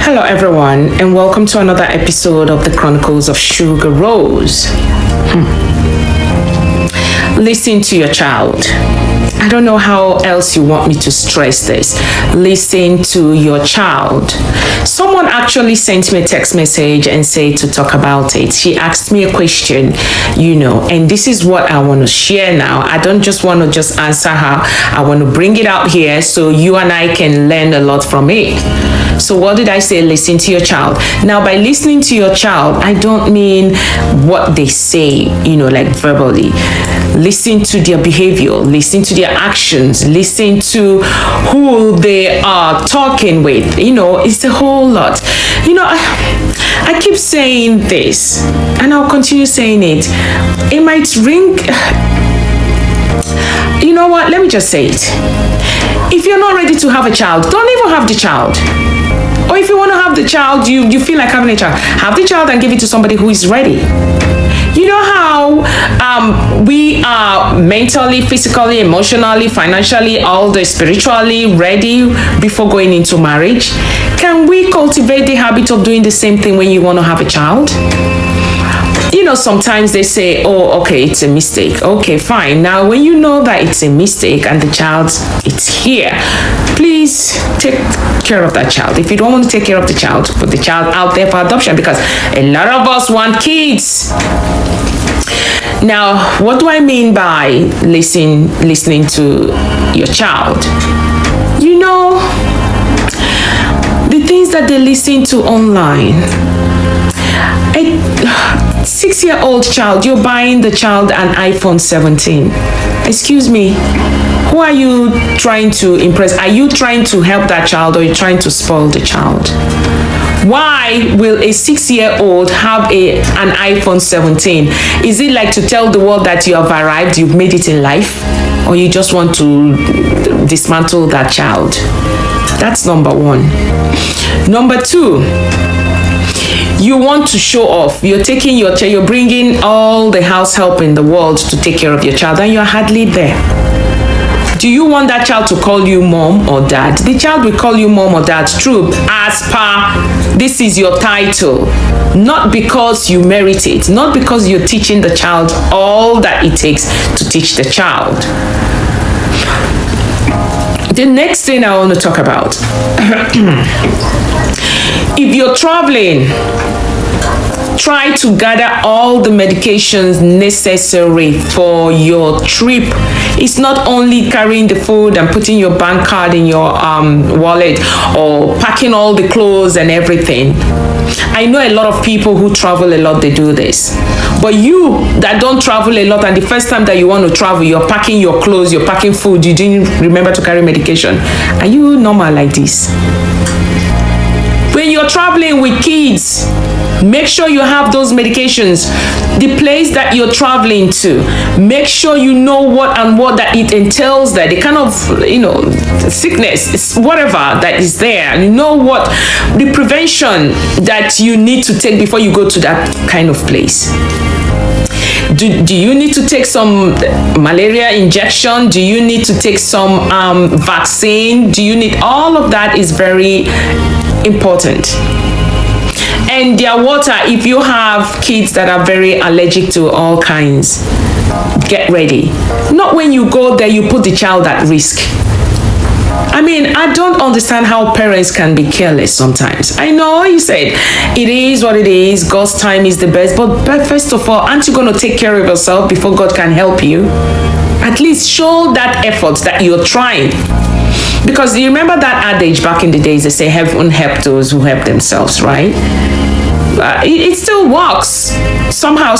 Hello everyone, and welcome to another episode of the Chronicles of ShugaRose. Listen to your child. I don't know how else you want me to stress this. Listen to your child. Someone actually sent me a text message and said to talk about it. She asked me a question, and this is what I want to share now. I don't just want to just answer her. I want to bring it out here so you and I can learn a lot from it. So what did I say? Listen to your child. Now, by listening to your child, I don't mean what they say, like verbally. Listen to their behavior, listen to their actions, listen to who they are talking with. It's a whole lot. I keep saying this, and I'll continue saying it. It might ring. You know what? Let me just say it. If you're not ready to have a child, don't even have the child. Or if you want to have the child, you feel like having a child, have the child and give it to somebody who is ready. You know how we are mentally, physically, emotionally, financially, all the spiritually ready before going into marriage? Can we cultivate the habit of doing the same thing when you want to have a child? Sometimes they say, oh, okay, it's a mistake. Okay, fine. Now, when you know that it's a mistake and the child is here, please take care of that child. If you don't want to take care of the child, put the child out there for adoption, because a lot of us want kids. Now, what do I mean by listening to your child? The things that they listen to online. A 6-year-old child, you're buying the child an iPhone 17. Excuse me, who are you trying to impress? Are you trying to help that child, or are you trying to spoil the child? Why will a 6-year-old have an iPhone 17? Is it like to tell the world that you have arrived, you've made it in life? Or you just want to dismantle that child? That's number one. Number two, you want to show off. You're taking your child, you're bringing all the house help in the world to take care of your child, and you're hardly there. Do you want that child to call you mom or dad? The child will call you mom or dad, true, as per this is your title. Not because you merit it, not because you're teaching the child all that it takes to teach the child. The next thing I want to talk about, if you're traveling, try to gather all the medications necessary for your trip. It's not only carrying the food and putting your bank card in your wallet, or packing all the clothes and everything. I know a lot of people who travel a lot, they do this. But you that don't travel a lot, and the first time that you want to travel, you're packing your clothes, you're packing food, you didn't remember to carry medication. Are you normal like this? When you're traveling with kids, make sure you have those medications. The place that you're traveling to, make sure you know what that it entails, that the kind of sickness, whatever that is there. You know what the prevention that you need to take before you go to that kind of place. Do you need to take some malaria injection? Do you need to take some vaccine? Do you need all of that? Is very important. And their water, if you have kids that are very allergic to all kinds, get ready. Not when you go there, you put the child at risk. I mean, I don't understand how parents can be careless sometimes. I know you said it is what it is, God's time is the best, but first of all, aren't you going to take care of yourself before God can help you? At least show that effort that you're trying. Because you remember that adage back in the days, they say heaven help those who help themselves, right? It still works somehow.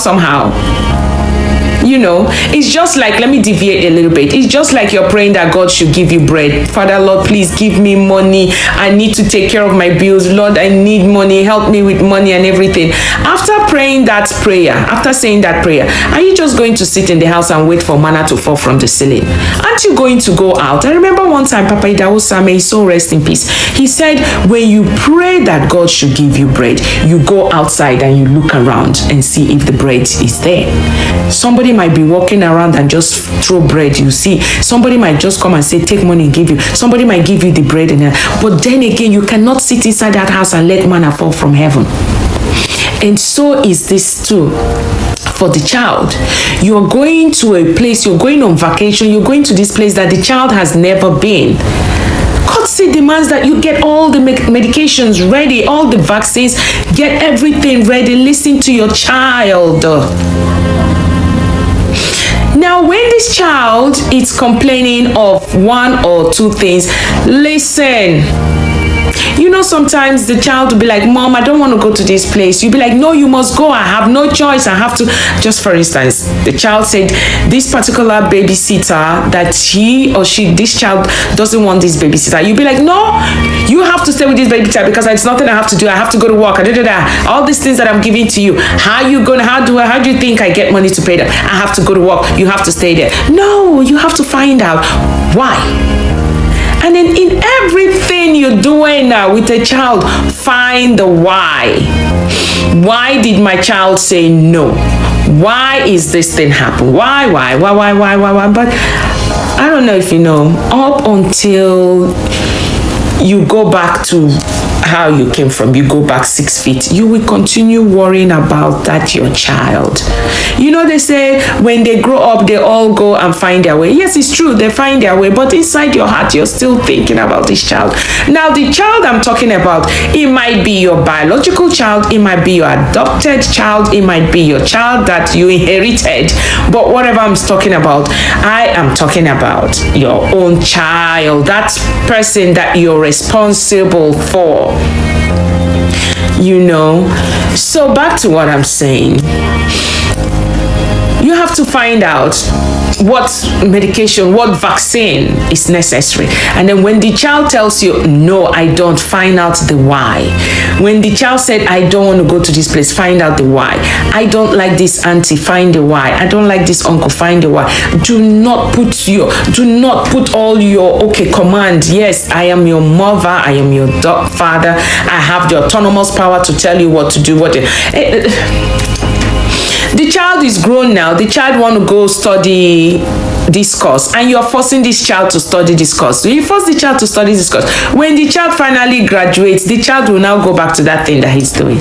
It's just like, let me deviate a little bit. It's just like you're praying that God should give you bread. Father, Lord, please give me money. I need to take care of my bills. Lord, I need money. Help me with money and everything. After praying that prayer, after saying that prayer, are you just going to sit in the house and wait for manna to fall from the ceiling? Aren't you going to go out? I remember one time, Papa Idahosa, may his soul rest in peace, he said, when you pray that God should give you bread, you go outside and you look around and see if the bread is there. Somebody might be walking around and just throw bread, you see. Somebody might just come and say, take money and give you. Somebody might give you the bread, but then again, you cannot sit inside that house and let manna fall from heaven. And so is this too for the child. You're going to a place, you're going on vacation, you're going to this place that the child has never been. Courtesy demands that you get all the medications ready, all the vaccines, get everything ready. Listen to your child. Now, when this child is complaining of one or two things, listen. You know, sometimes the child will be like, Mom, I don't want to go to this place. You'll be like, no, you must go. I have no choice. I have to. Just for instance, the child said this particular babysitter that this child doesn't want this babysitter. You'll be like, no, you have to stay with this babysitter because it's nothing I have to do. I have to go to work. All these things that I'm giving to you. How do you think I get money to pay them? I have to go to work. You have to stay there. No, you have to find out why. And then in everything you're doing now with a child, find the why. Why did my child say no? Why is this thing happen? Why? But I don't know if you know, up until you go back to how you came from, you go back 6 feet, you will continue worrying about that your child. You know, they say when they grow up, they all go and find their way. Yes, it's true, they find their way, but inside your heart, you're still thinking about this child. Now, the child I'm talking about, it might be your biological child, it might be your adopted child, it might be your child that you inherited, but whatever I'm talking about, I am talking about your own child, that person that you're responsible for. You know, so back to what I'm saying. You have to find out what medication, what vaccine is necessary. And then when the child tells you, no, I don't, find out the why. When the child said, I don't want to go to this place, find out the why. I don't like this auntie, find the why. I don't like this uncle, find the why. Do not put all your, command. Yes, I am your mother, I am your father. I have the autonomous power to tell you what to do. The child is grown now. The child want to go study this course, and you're forcing this child to study this course. So you force the child to study this course. When the child finally graduates, the child will now go back to that thing that he's doing.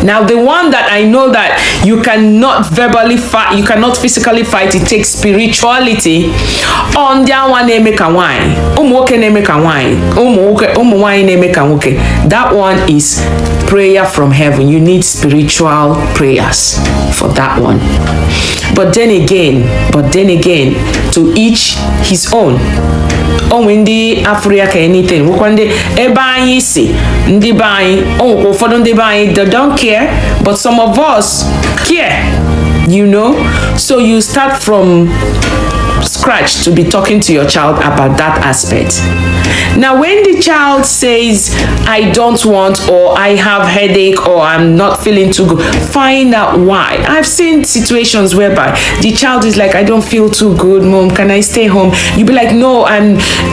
Now, the one that I know that you cannot verbally fight, you cannot physically fight, it takes spirituality. On that one, they make a wine. That one is prayer from heaven. You need spiritual prayers for that one. But then again, to each his own. When the Africa anything, they don't care, but some of us care, you know. So you start from scratch to be talking to your child about that aspect. Now, when the child says, I don't want, or I have headache, or I'm not feeling too good, find out why. I've seen situations whereby the child is like, I don't feel too good, Mom, can I stay home? You be like, no,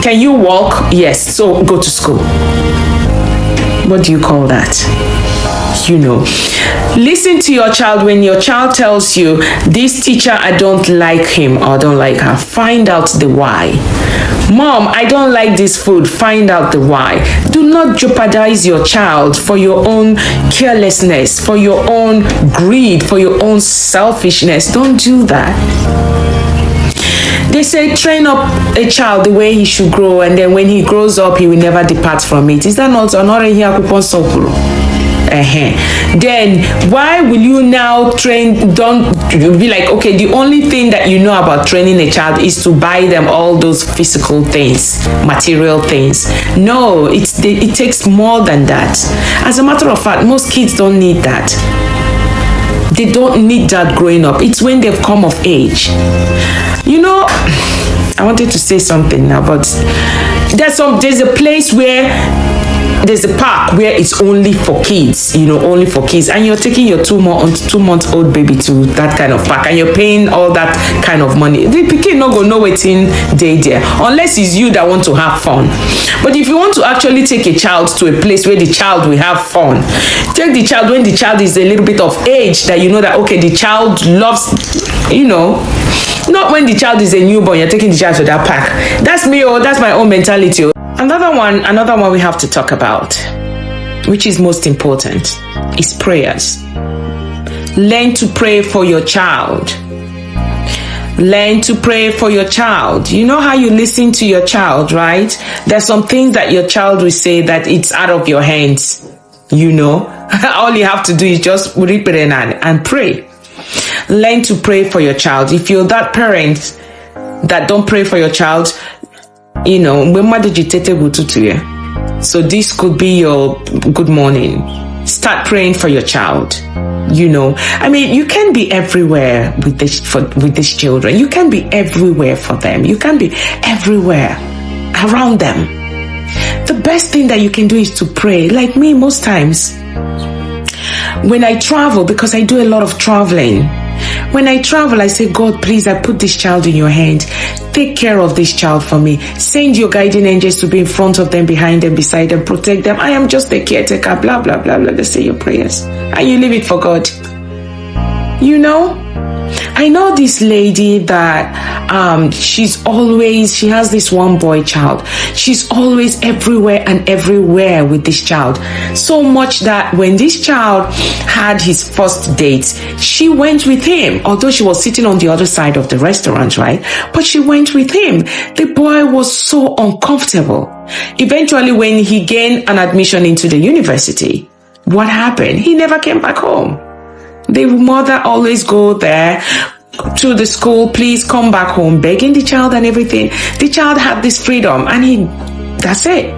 can you walk? Yes, so go to school. What do you call that? You know, listen to your child. When your child tells you, this teacher, I don't like him or don't like her, find out the why. Mom, I don't like this food, find out the why. Do not jeopardize your child for your own carelessness, for your own greed, for your own selfishness. Don't do that. They say train up a child the way he should grow, and then when he grows up, he will never depart from it. Is that not another here? Then why will you now train? Don't be like, okay, the only thing that you know about training a child is to buy them all those physical things, material things. No, it takes more than that. As a matter of fact, most kids don't need that. They don't need that growing up. It's when they've come of age. You know, I wanted to say something now, but there's a place where there's a park where it's only for kids, only for kids, and you're taking your 2-month-old baby to that kind of park, and you're paying all that kind of money, the pikin not gonna know wetin dey there, unless it's you that want to have fun. But if you want to actually take a child to a place where the child will have fun, take the child when the child is a little bit of age, that that okay, the child loves, not when the child is a newborn, you're taking the child to that park. That's me, that's my own mentality. Another one we have to talk about, which is most important, is prayers. Learn to pray for your child. Learn to pray for your child. You know how you listen to your child, right? There's some things that your child will say that it's out of your hands. All you have to do is just read and pray. Learn to pray for your child. If you're that parent that don't pray for your child, so this could be your good morning. Start praying for your child. You can be everywhere with these children. You can be everywhere for them. You can be everywhere around them. The best thing that you can do is to pray. Like me, most times when I travel, because I do a lot of traveling, when I travel, I say, God, please, I put this child in your hand. Take care of this child for me. Send your guiding angels to be in front of them, behind them, beside them, protect them. I am just a caretaker, blah, blah, blah, blah. Just say your prayers. And you leave it for God. I know this lady that she has this one boy child. She's always everywhere with this child. So much that when this child had his first date, she went with him, although she was sitting on the other side of the restaurant, right? But she went with him. The boy was so uncomfortable. Eventually, when he gained an admission into the university, what happened? He never came back home. The mother always go there to the school, please come back home, begging the child and everything. The child had this freedom, and that's it.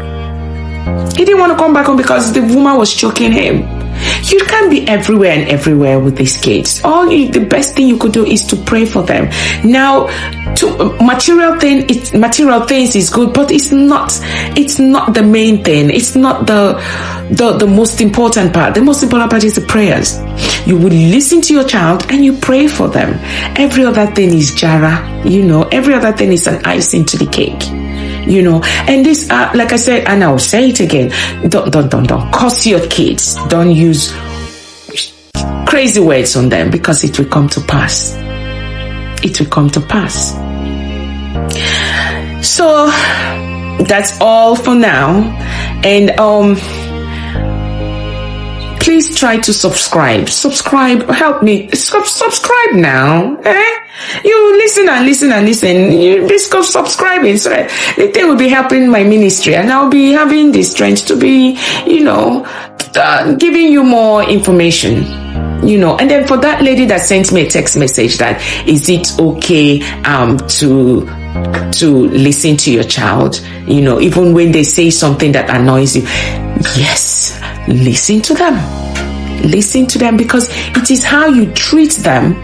He didn't want to come back home because the woman was choking him. You can't be everywhere with these kids. The best thing you could do is to pray for them. Now, material things is good, but it's not the main thing. It's not the most important part. The most important part is the prayers. You would listen to your child and you pray for them. Every other thing is jara, every other thing is an icing to the cake. And this, like I said, and I'll say it again, don't curse your kids. Don't use crazy words on them, because it will come to pass. It will come to pass. So that's all for now. And please try to subscribe. Help me. Subscribe now. You listen and listen. You be subscribing, so that the thing will be helping my ministry, and I'll be having the strength to be, giving you more information. And then for that lady that sent me a text message that, is it okay to listen to your child, even when they say something that annoys you? Yes, listen to them, because it is how you treat them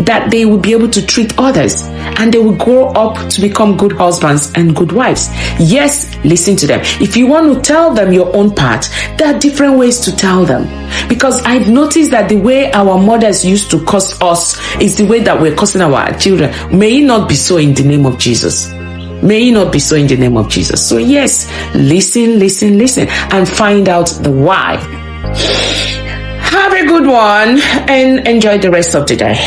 that they will be able to treat others, and they will grow up to become good husbands and good wives. Yes, listen to them. If you want to tell them your own part, there are different ways to tell them, because I've noticed that the way our mothers used to curse us is the way that we're cursing our children. May it not be so in the name of Jesus. May it not be so in the name of Jesus. So yes, listen, and find out the why. Have a good one and enjoy the rest of the day.